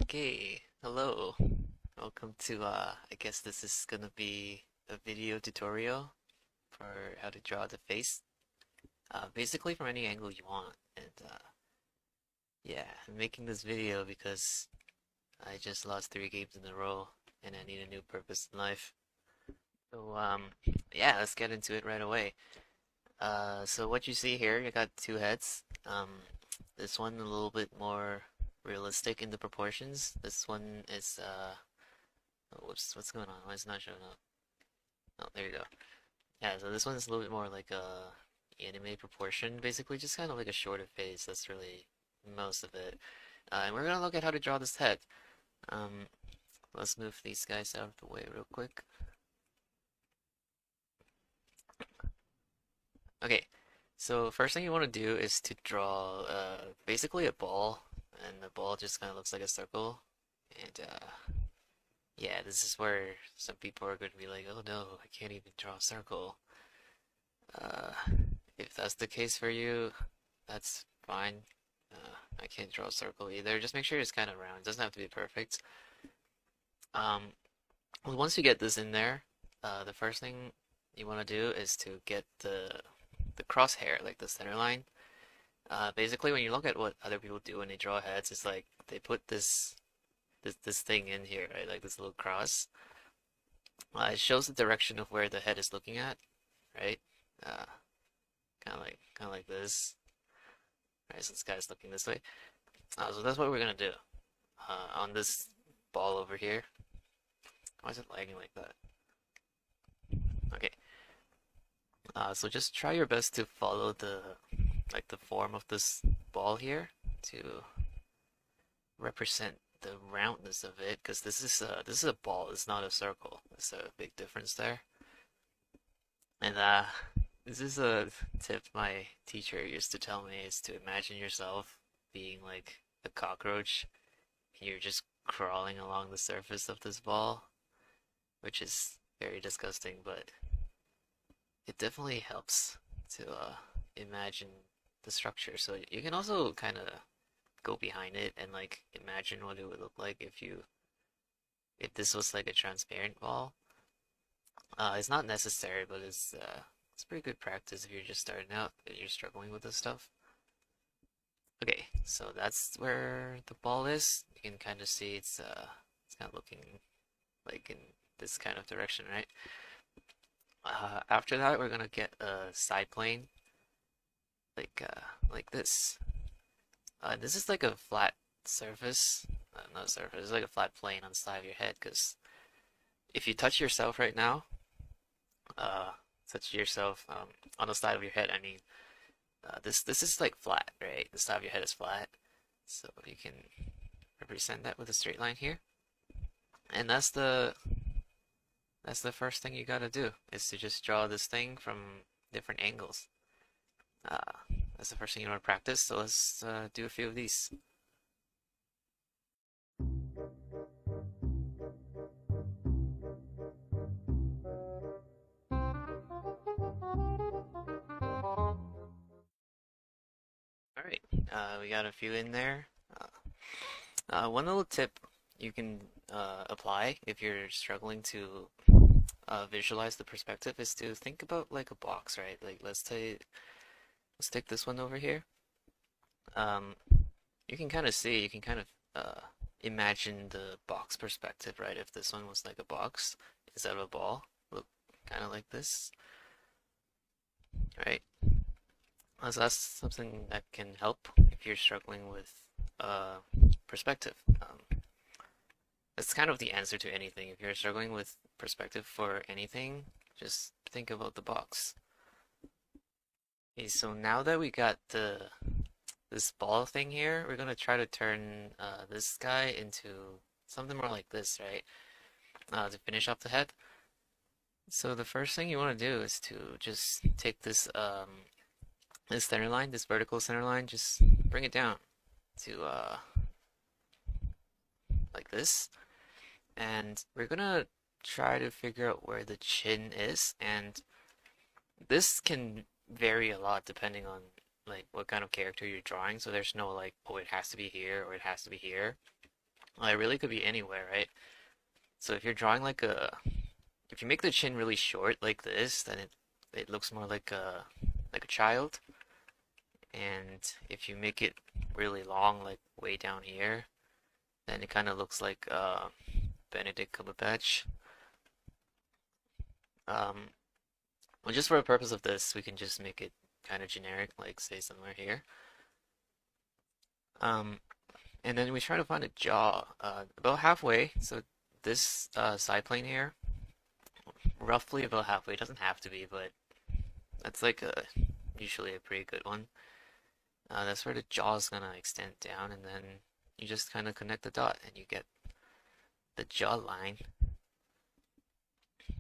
Okay, hello. Welcome to I guess this is gonna be a video tutorial for how to draw the face. Basically from any angle you want. And yeah, I'm making this video because I just lost 3 games in a row and I need a new purpose in life. So yeah, let's get into it right away. So what you see here, you got two heads. This one a little bit more realistic in the proportions. This one is oh, what's going on? Why is it not showing up? Oh, there you go. Yeah, so this one's a little bit more like a anime proportion, basically just kind of like a shorter face. That's really most of it. And we're gonna look at how to draw this head. Um, let's move these guys out of the way real quick. Okay, so first thing you want to do is to draw basically a ball, and the ball just kind of looks like a circle. And yeah, this is where some people are going to be like, oh no, I can't even draw a circle. Uh, if that's the case for you, that's fine. I can't draw a circle either. Just make sure it's kind of round. It doesn't have to be perfect. Um, well, once you get this in there, the first thing you want to do is to get the crosshair, like the center line. Basically, when you look at what other people do when they draw heads, it's like they put this thing in here, right? Like this little cross. It shows the direction of where the head is looking at, right? Uh, kind of like this. Right, so this guy's looking this way. So that's what we're gonna do. On this ball over here. Why is it lagging like that? Okay. So just try your best to follow the form of this ball here to represent the roundness of it, because this is a ball. It's not a circle. There's a big difference there. And this is a tip my teacher used to tell me is to imagine yourself being like a cockroach. You're just crawling along the surface of this ball, which is very disgusting, but it definitely helps to imagine the structure. So you can also kind of go behind it and like imagine what it would look like if this was like a transparent ball. It's not necessary, but it's pretty good practice if you're just starting out and you're struggling with this stuff. Okay, so that's where the ball is. You can kind of see it's kind of looking like in this kind of direction, right? After that, we're gonna get a side plane like this. This is like a flat surface, not surface. It's like a flat plane on the side of your head. Because if you touch yourself right now, uh, touch yourself on the side of your head. I mean, this is like flat, right? The side of your head is flat, so you can represent that with a straight line here. And that's the first thing you gotta do is to just draw this thing from different angles. Uh, that's the first thing you want to practice. So let's do a few of these. All right, we got a few in there. One little tip you can apply if you're struggling to visualize the perspective is to think about like a box, right? Like let's take this one over here. Um, you can kind of see, you can kind of imagine the box perspective, right? If this one was like a box instead of a ball, look kind of like this, right? So that's something that can help if you're struggling with uh, perspective. That's kind of the answer to anything. If you're struggling with perspective for anything, just think about the box. Okay, so now that we got this ball thing here, we're gonna try to turn this guy into something more like this, right? To finish off the head. So the first thing you want to do is to just take this center line, this vertical center line, just bring it down to like this, and we're gonna try to figure out where the chin is, and this can vary a lot depending on like what kind of character you're drawing. So there's no like, oh, it has to be here or it has to be here. Well, it really could be anywhere, right? So if you're drawing if you make the chin really short like this, then it looks more like a child. And if you make it really long, like way down here, then it kind of looks like Benedict Cumberbatch. Um, well, just for the purpose of this, we can just make it kind of generic, like say somewhere here. Um, and then we try to find a jaw about halfway. So this side plane here, roughly about halfway. It doesn't have to be, but that's like usually a pretty good one. That's where the jaw is gonna extend down, and then you just kind of connect the dot, and you get the jaw line.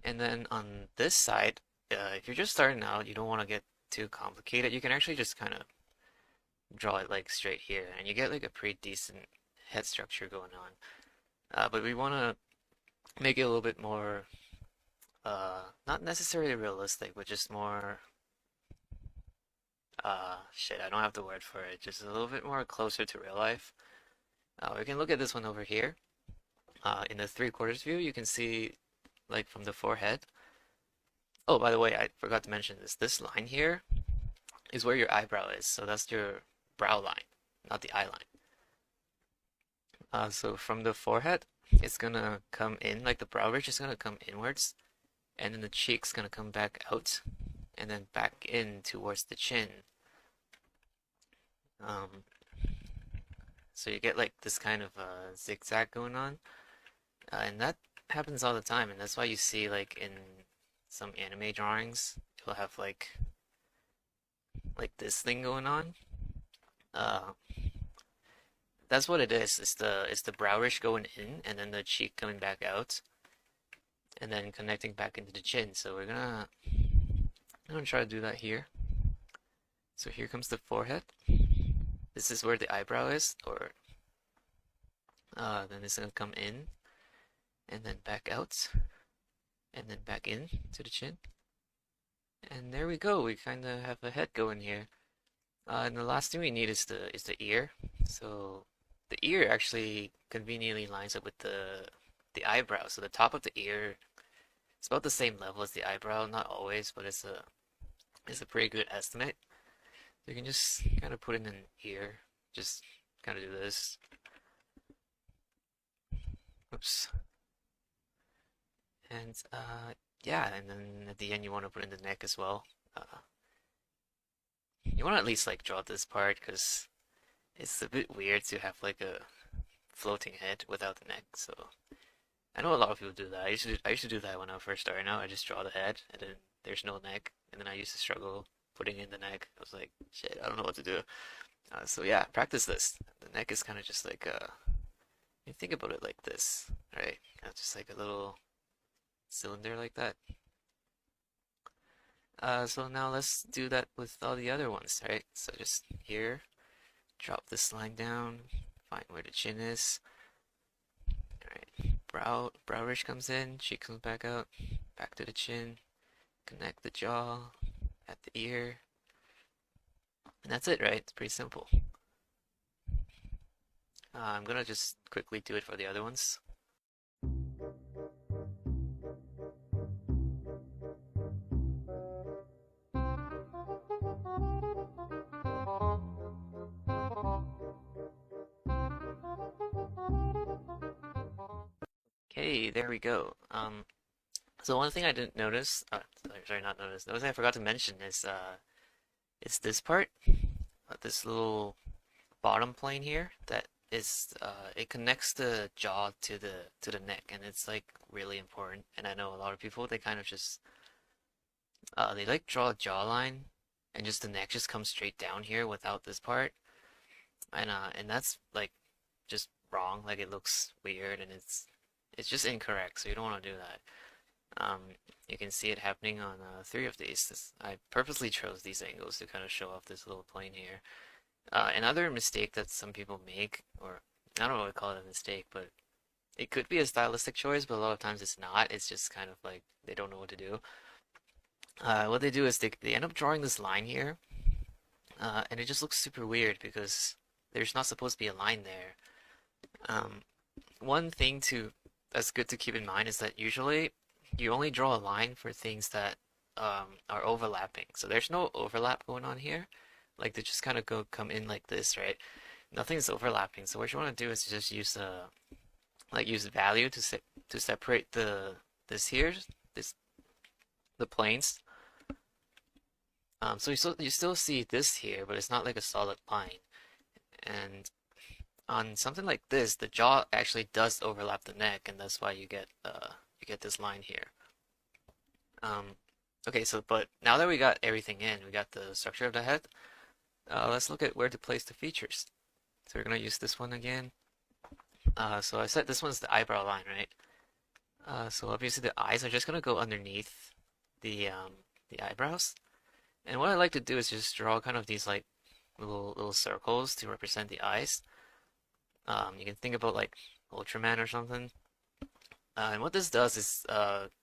And then on this side, if you're just starting out, you don't want to get too complicated. You can actually just kind of draw it like straight here, and you get like a pretty decent head structure going on. But we want to make it a little bit more, not necessarily realistic, but just more, shit, I don't have the word for it, just a little bit more closer to real life. We can look at this one over here. In the 3/4 view, you can see like from the forehead. Oh, by the way, I forgot to mention this. This line here is where your eyebrow is, so that's your brow line, not the eye line. So from the forehead, it's gonna come in, like the brow ridge is gonna come inwards, and then the cheek's gonna come back out, and then back in towards the chin. Um, so you get like this kind of zigzag going on, and that happens all the time, and that's why you see like in some anime drawings, you'll have like this thing going on. Uh, that's what it is. It's the brow ridge going in, and then the cheek coming back out, and then connecting back into the chin. So I'm gonna try to do that here. So here comes the forehead. This is where the eyebrow is, or then it's gonna come in, and then back out, and then back in to the chin. And there we go. We kind of have a head going here. And the last thing we need is the ear. So the ear actually conveniently lines up with the eyebrow. So the top of the ear is about the same level as the eyebrow. Not always, but it's a pretty good estimate. So you can just kind of put in an ear. Just kind of do this. Oops. And yeah, and then at the end you want to put in the neck as well. You want to at least like draw this part because it's a bit weird to have like a floating head without the neck. So I know a lot of people do that. I used to do that when I was first starting out. I just draw the head and then there's no neck, and then I used to struggle putting in the neck. I was like, shit, I don't know what to do. So yeah, practice this. The neck is kind of just like you think about it like this, right? Kind of just like a little cylinder like that. So now let's do that with all the other ones, right? So just here, drop this line down, find where the chin is. Alright, brow ridge comes in, cheek comes back out, back to the chin, connect the jaw at the ear, and that's it, right? It's pretty simple. I'm gonna just quickly do it for the other ones. Okay, there we go. So one thing I didn't notice, sorry, not notice. The one thing I forgot to mention is this part, this little bottom plane here that is it connects the jaw to the neck, and it's like really important. And I know a lot of people they kind of just they like draw a jawline and just the neck just comes straight down here without this part, and that's like just wrong. Like it looks weird and it's just incorrect. So you don't want to do that. Um, you can see it happening on three of these. I purposely chose these angles to kind of show off this little plane here. Another mistake that some people make, or I don't know what to call it a mistake, but it could be a stylistic choice, but a lot of times it's not. It's just kind of like they don't know what to do. What they do is they end up drawing this line here, and it just looks super weird because there's not supposed to be a line there. Um, one thing that's good to keep in mind is that usually you only draw a line for things that are overlapping. So there's no overlap going on here. Like they just kind of come in like this, right? Nothing's overlapping. So what you want to do is just use use value to separate this here, this the planes. So you still see this here, but it's not like a solid line. And on something like this, the jaw actually does overlap the neck, and that's why you get this line here. Um, okay, so but now that we got everything in, we got the structure of the head. Let's look at where to place the features. So we're gonna use this one again. So I said this one's the eyebrow line, right? So obviously the eyes are just gonna go underneath the eyebrows. And what I like to do is just draw kind of these like little circles to represent the eyes. You can think about like Ultraman or something. And what this does is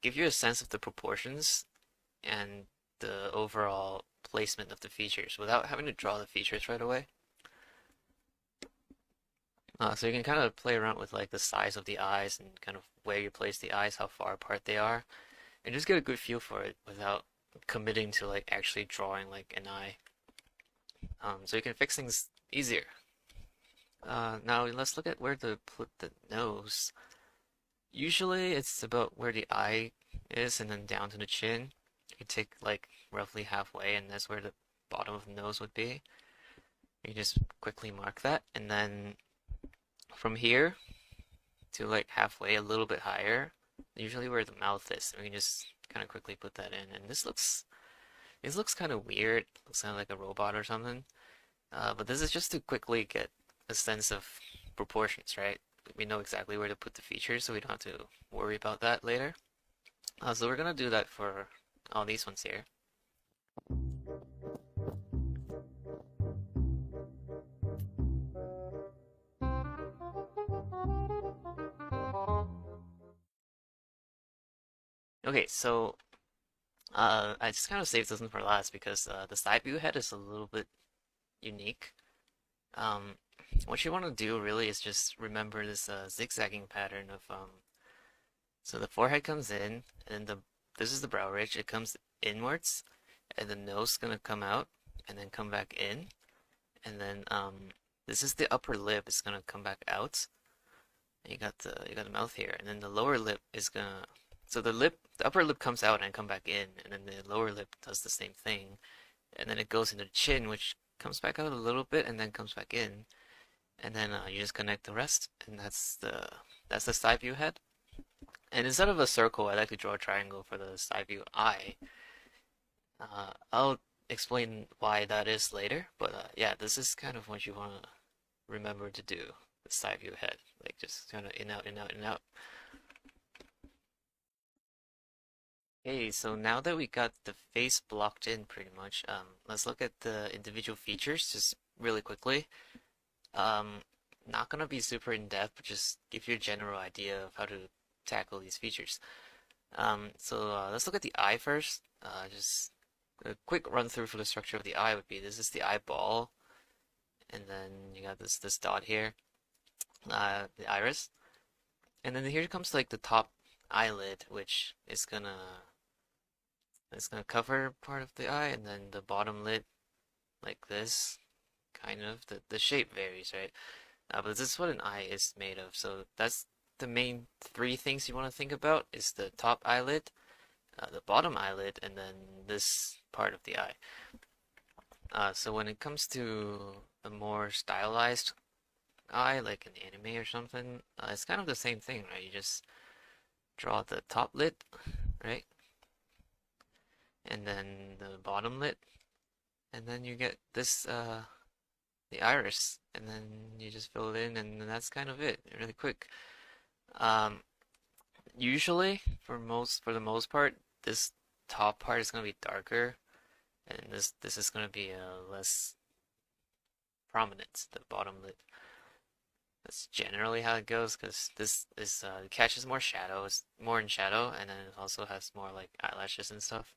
give you a sense of the proportions and the overall placement of the features without having to draw the features right away. So you can kind of play around with like the size of the eyes and kind of where you place the eyes, how far apart they are, and just get a good feel for it without committing to like actually drawing like an eye. So you can fix things easier. Now let's look at where to put the nose. Usually it's about where the eye is and then down to the chin. You take like roughly halfway and that's where the bottom of the nose would be. You just quickly mark that and then from here to like halfway a little bit higher, usually where the mouth is. We can just kind of quickly put that in and this looks kind of weird. Looks kind of like a robot or something. But this is just to quickly get a sense of proportions, right? We know exactly where to put the features, so we don't have to worry about that later. So we're gonna do that for all these ones here. Okay, so I just kind of saved this one for last because the side view head is a little bit unique. Um, what you want to do really is just remember this zigzagging pattern of so the forehead comes in, and this is the brow ridge. It comes inwards, and the nose is gonna come out, and then come back in, and then this is the upper lip. It's gonna come back out. And you got the mouth here, and then the lower lip is gonna. So the upper lip comes out and come back in, and then the lower lip does the same thing, and then it goes into the chin, which comes back out a little bit, and then comes back in, and then you just connect the rest, and that's the side view head. And instead of a circle, I like to draw a triangle for the side view eye. I'll explain why that is later, but yeah, this is kind of what you want to remember to do, the side view head, like just kind of in, out, in, out, in, out. Okay, so now that we got the face blocked in pretty much, let's look at the individual features just really quickly. Um, Not gonna be super in depth, but just give you a general idea of how to tackle these features. Let's look at the eye first. Just a quick run through for the structure of the eye would be this is the eyeball, and then you got this dot here, the iris, and then here comes like the top eyelid, which is gonna cover part of the eye, and then the bottom lid like this, kind of. The shape varies, right? But this is what an eye is made of. So that's the main three things you want to think about is the top eyelid, the bottom eyelid, and then this part of the eye. So when it comes to a more stylized eye, like an anime or something, it's kind of the same thing, right? You just draw the top lid, right? And then the bottom lid, and then you get this the iris, and then you just fill it in, and that's kind of it, really quick. Um, Usually, for the most part, this top part is gonna be darker, and this is gonna be less prominent, the bottom lid. That's generally how it goes, because this is catches more shadow, it's more in shadow, and then it also has more like eyelashes and stuff.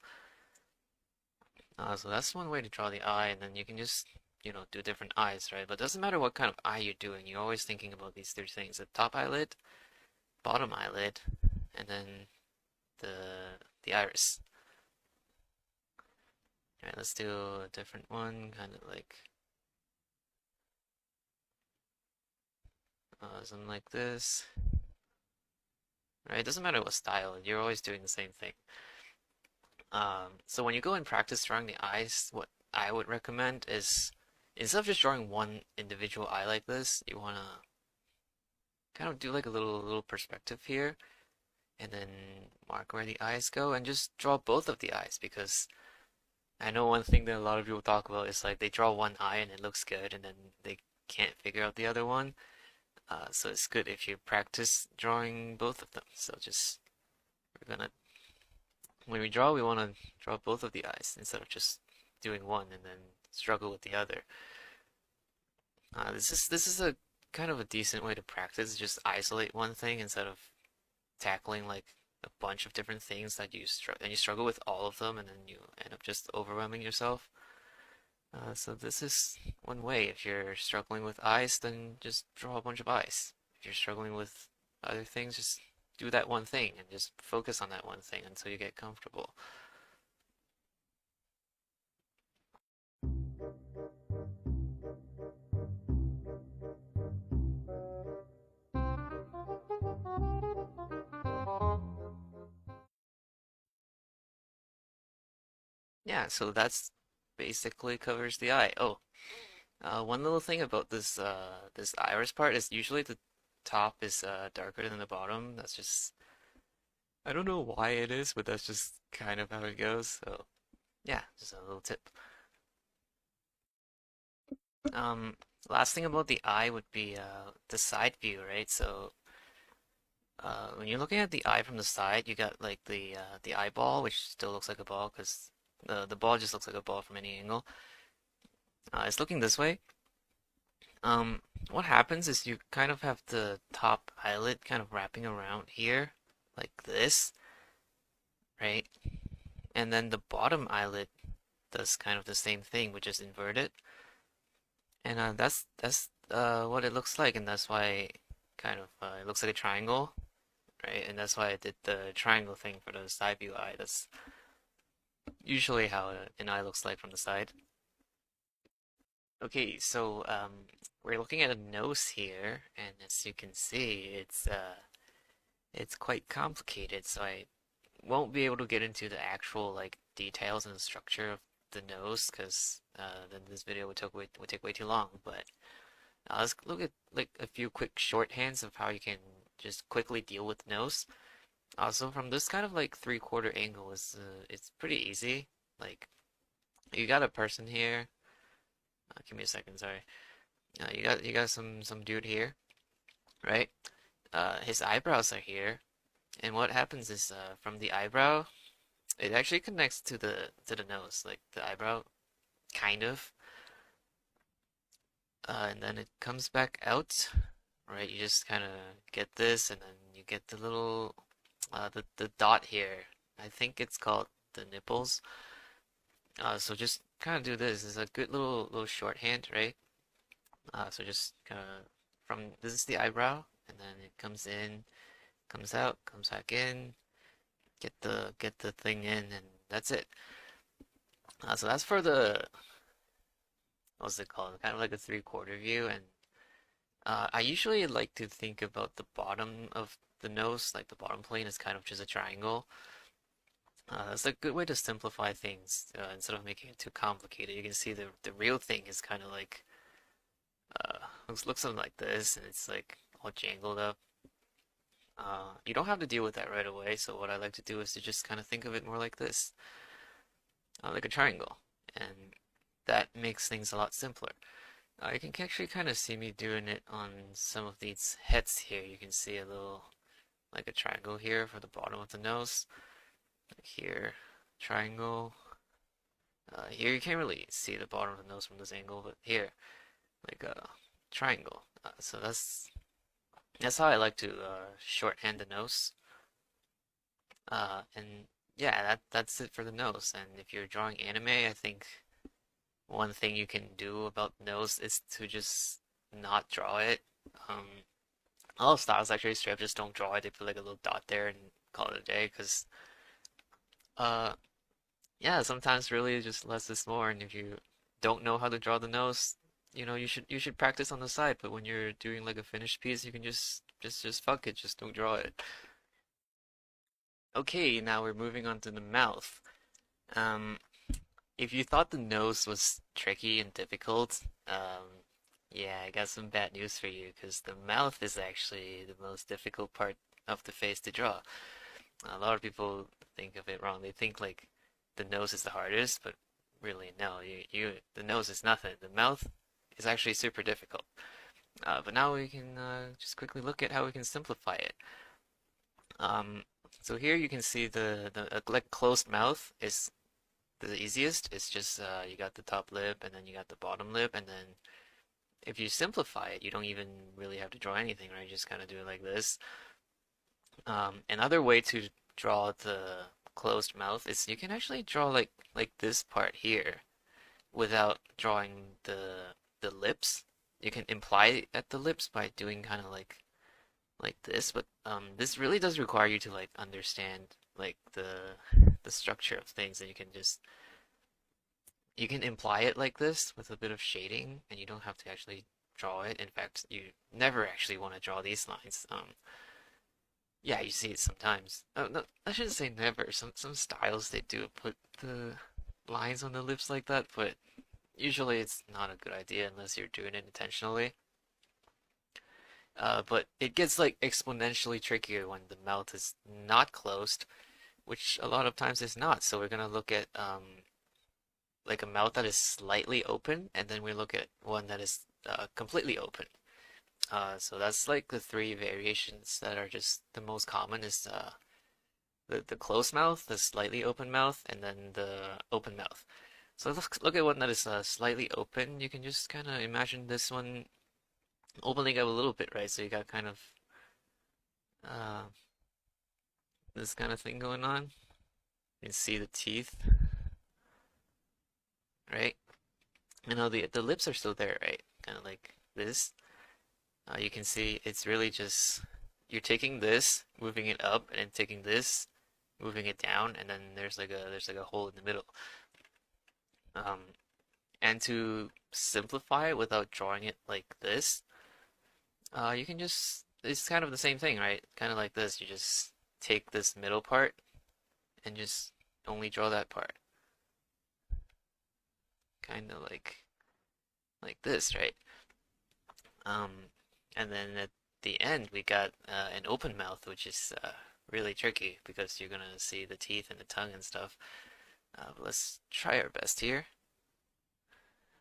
So that's one way to draw the eye, and then you can just do different eyes, right? But it doesn't matter what kind of eye you're doing, you're always thinking about these three things: the top eyelid, bottom eyelid, and then the iris. All right, let's do a different one, kind of like something like this. Right? It doesn't matter what style, you're always doing the same thing. So when you go and practice drawing the eyes, what I would recommend is instead of just drawing one individual eye like this, you wanna kind of do like a little perspective here, and then mark where the eyes go, and just draw both of the eyes because I know one thing that a lot of people talk about is like they draw one eye and it looks good, and then they can't figure out the other one. So it's good if you practice drawing both of them. So just we're gonna when we draw, we want to draw both of the eyes instead of just doing one and then struggle with the other. This is a kind of a decent way to practice. Just isolate one thing instead of tackling like a bunch of different things that you struggle with all of them, and then you end up just overwhelming yourself. So this is one way. If you're struggling with eyes, then just draw a bunch of eyes. If you're struggling with other things, just do that one thing and just focus on that one thing until you get comfortable. Yeah, so that's basically covers the eye. Oh, one little thing about this iris part is usually the top is darker than the bottom. That's just I don't know why it is, but that's just kind of how it goes. So yeah, just a little tip. Um, Last thing about the eye would be the side view, right? So when you're looking at the eye from the side, you got like the eyeball, which still looks like a ball because the ball just looks like a ball from any angle. It's looking this way. Um, what happens is you kind of have the top eyelid kind of wrapping around here, like this, right? And then the bottom eyelid does kind of the same thing, which is inverted. And that's what it looks like, and that's why kind of it looks like a triangle, right? And that's why I did the triangle thing for the side view eye. That's usually how an eye looks like from the side. Okay, so we're looking at a nose here, and as you can see, it's quite complicated. So I won't be able to get into the actual like details and the structure of the nose because then this video would take way too long. But let's look at like a few quick shorthands of how you can just quickly deal with nose. Also, from this kind of like three-quarter angle is it's pretty easy. Like you got a person here. Give me a second, sorry. You got some dude here, right? His eyebrows are here, and what happens is from the eyebrow, it actually connects to the nose, like the eyebrow, kind of. And then it comes back out, right? You just kind of get this, and then you get the little the dot here. I think it's called the nipples. So just kind of do this. It's a good little shorthand, right? So just kind of from this is the eyebrow, and then it comes in, comes out, comes back in. Get the thing in, and that's it. So that's for the what's it called? Kind of like a three-quarter view, and I usually like to think about the bottom of the nose, like the bottom plane is kind of just a triangle. That's a good way to simplify things instead of making it too complicated. You can see the real thing is kind of like looks something like this, and it's like all jangled up. You don't have to deal with that right away, so what I like to do is to just kind of think of it more like this, like a triangle, and that makes things a lot simpler. You can actually kind of see me doing it on some of these heads here. You can see a little, like a triangle here for the bottom of the nose. Like here, triangle. Here you can't really see the bottom of the nose from this angle, but here, like a triangle. So that's how I like to shorthand the nose. And yeah, that's it for the nose. And if you're drawing anime, I think one thing you can do about the nose is to just not draw it. Um, a lot of styles actually straight up just don't draw it. They put like a little dot there and call it a day. Because uh, yeah, sometimes really just less is more. And if you don't know how to draw the nose, you should practice on the side. But when you're doing like a finished piece, you can just fuck it, just don't draw it. Okay, now we're moving on to the mouth. Um, if you thought the nose was tricky and difficult, yeah, I got some bad news for you because the mouth is actually the most difficult part of the face to draw. A lot of people think of it wrong. They think like the nose is the hardest, but really no, the nose is nothing. The mouth is actually super difficult. But now we can just quickly look at how we can simplify it. Um, so here you can see the like closed mouth is the easiest. It's just you got the top lip and then you got the bottom lip, and then if you simplify it, you don't even really have to draw anything, right? You just kind of do it like this. Another way to draw the closed mouth is you can actually draw like this part here without drawing the lips. You can imply at the lips by doing kind of like this, but this really does require you to like understand like the structure of things, and you can imply it like this with a bit of shading, and you don't have to actually draw it. In fact, you never actually want to draw these lines. Yeah, you see it sometimes. Oh, no, I shouldn't say never. Some styles they do put the lines on the lips like that, but usually it's not a good idea unless you're doing it intentionally. But it gets like exponentially trickier when the mouth is not closed, which a lot of times is not. So we're gonna look at like a mouth that is slightly open, and then we look at one that is completely open. So that's like the three variations that are just the most common is the closed mouth, the slightly open mouth, and then the open mouth. So let's look at one that is slightly open. You can just kind of imagine this one opening up a little bit, right? So you got kind of uh, this kind of thing going on. You can see the teeth, right? You know the lips are still there, right? Kind of like this. You can see it's really just you're taking this, moving it up, and then taking this, moving it down, and then there's like a hole in the middle. Um, and to simplify it without drawing it like this, you can just it's kind of the same thing, right? Kind of like this. You just take this middle part and just only draw that part, kind of like this, right? Um, and then at the end we got an open mouth, which is really tricky because you're gonna see the teeth and the tongue and stuff. But let's try our best here.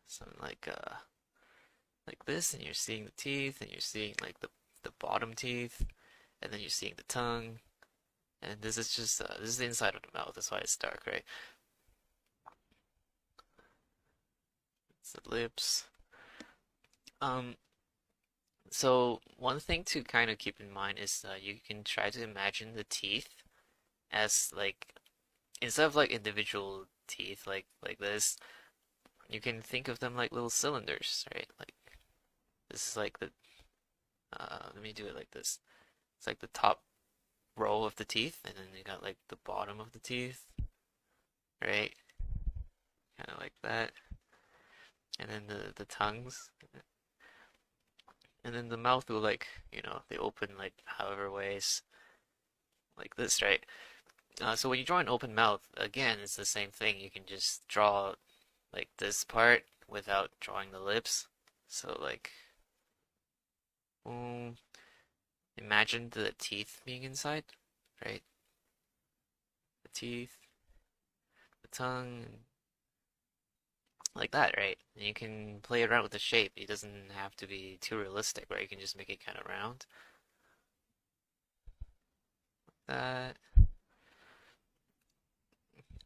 Something like this, and you're seeing the teeth, and you're seeing like the bottom teeth, and then you're seeing the tongue, and this is just this is the inside of the mouth. That's why it's dark, right? It's the lips. Um, so one thing to kind of keep in mind is you can try to imagine the teeth as like instead of like individual teeth like this, you can think of them like little cylinders, right? Like this is like the let me do it like this. It's like the top row of the teeth, and then you got like the bottom of the teeth, right? Kind of like that. And then the tongues, and then the mouth will like they open like however ways like this, right? So when you draw an open mouth, again, it's the same thing. You can just draw like this part without drawing the lips. So like, um, imagine the teeth being inside, right? The teeth, the tongue, like that, right? And you can play around with the shape. It doesn't have to be too realistic, right? You can just make it kind of round. That,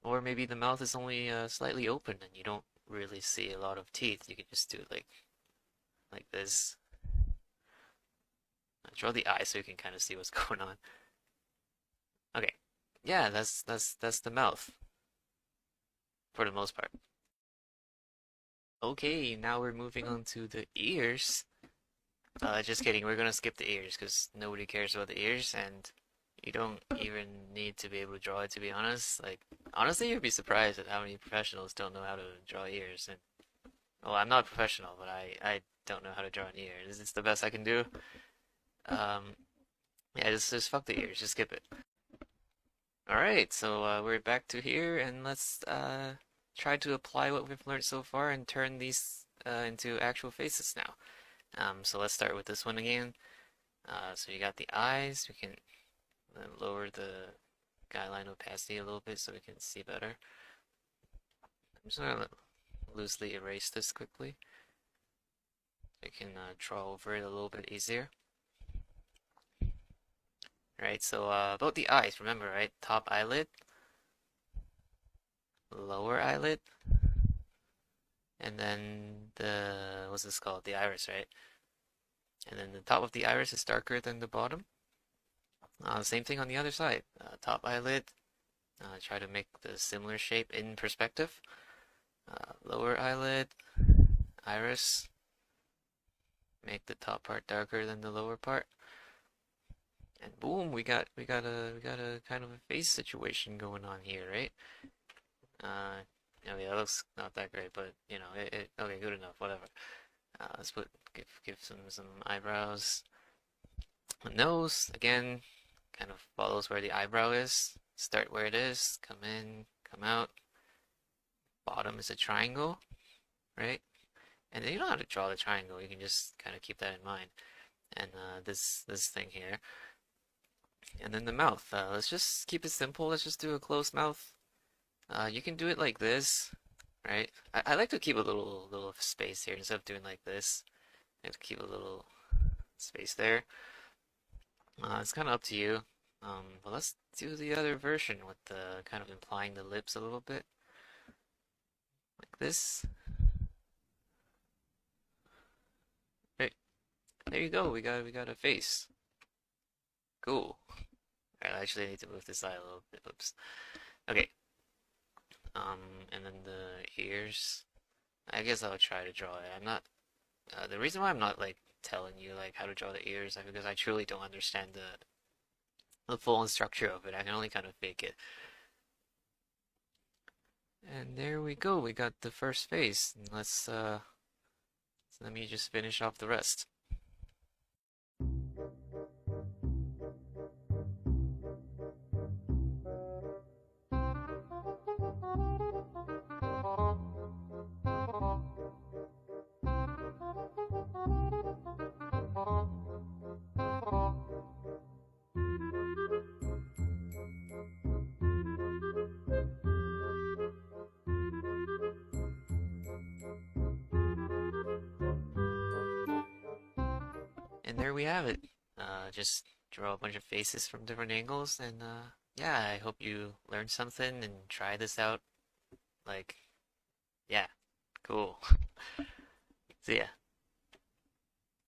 or maybe the mouth is only slightly open and you don't really see a lot of teeth. You can just do it like this. Draw the eye so you can kind of see what's going on. Okay, yeah, that's the mouth for the most part. Okay, now we're moving on to the ears. Just kidding, we're gonna skip the ears because nobody cares about the ears, and you don't even need to be able to draw it, to be honest. Like, honestly, you'd be surprised at how many professionals don't know how to draw ears. And, well, I'm not a professional, but I don't know how to draw an ear. This is the best I can do. Um, yeah, just fuck the ears, just skip it. Alright, so we're back to here, and let's try to apply what we've learned so far and turn these into actual faces now. So let's start with this one again. So you got the eyes. We can lower the guideline opacity a little bit so we can see better. I'm just gonna loosely erase this quickly. We can draw over it a little bit easier. Right, so about the eyes, remember, right? Top eyelid, lower eyelid, and then what's this called? The iris, right? And then the top of the iris is darker than the bottom. Same thing on the other side. Top eyelid, try to make the similar shape in perspective. Lower eyelid, iris, make the top part darker than the lower part. And boom, we got a kind of a face situation going on here, right? Uh, yeah, that looks not that great, but you know, okay, good enough, whatever. Let's give some eyebrows. Nose again, kind of follows where the eyebrow is. Start where it is, come in, come out. Bottom is a triangle, right? And then you don't have to draw the triangle. You can just kind of keep that in mind. And this thing here, and then the mouth. Let's just keep it simple. Let's just do a closed mouth. You can do it like this, right? I like to keep a little space here instead of doing like this. I have to keep a little space there. It's kind of up to you. But let's do the other version with the kind of implying the lips a little bit, like this. Right, there you go. We got a face. Cool. Alright, I actually need to move this side a little bit. Oops. Okay. And then the ears. I guess I'll try to draw it. I'm not. The reason why I'm not like telling you like how to draw the ears is because I truly don't understand the full structure of it. I can only kind of fake it. And there we go. We got the first face. And let me just finish off the rest. And there we have it. Just draw a bunch of faces from different angles, and yeah, I hope you learned something and try this out. Like, yeah, cool. See ya.